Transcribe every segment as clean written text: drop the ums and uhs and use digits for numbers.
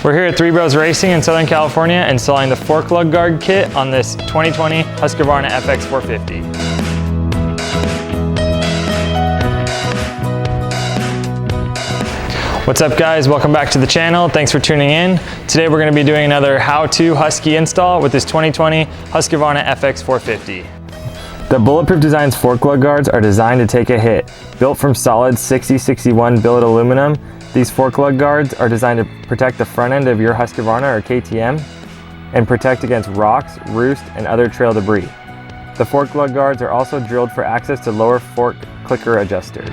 We're here at Three Bros Racing in Southern California installing the fork lug guard kit on this 2020 Husqvarna FX450. What's up guys, welcome back to the channel. Thanks for tuning in. Today we're going to be doing another how-to Husky install with this 2020 Husqvarna FX450. The Bulletproof Designs fork lug guards are designed to take a hit. Built from solid 6061 billet aluminum, these fork lug guards are designed to protect the front end of your Husqvarna or KTM and protect against rocks, roost, and other trail debris. The fork lug guards are also drilled for access to lower fork clicker adjusters.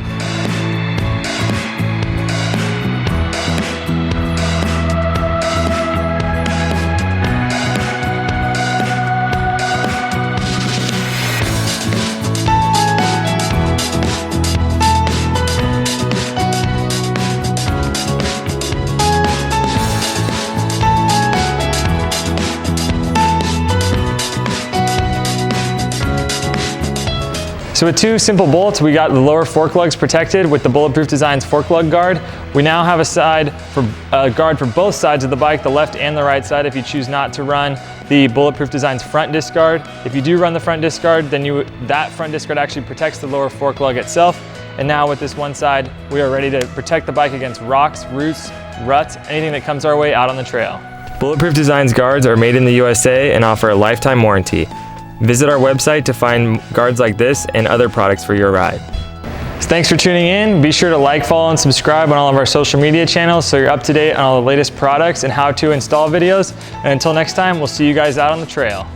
So with two simple bolts, we got the lower fork lugs protected with the Bulletproof Designs fork lug guard. We now have a guard for both sides of the bike, the left and the right side, if you choose not to run the Bulletproof Designs front disc guard. If you do run the front disc guard, then that front disc guard actually protects the lower fork lug itself. And now with this one side, we are ready to protect the bike against rocks, roots, ruts, anything that comes our way out on the trail. Bulletproof Designs guards are made in the USA and offer a lifetime warranty. Visit our website to find guards like this and other products for your ride. So thanks for tuning in. Be sure to like, follow, and subscribe on all of our social media channels so you're up to date on all the latest products and how to install videos. And until next time, we'll see you guys out on the trail.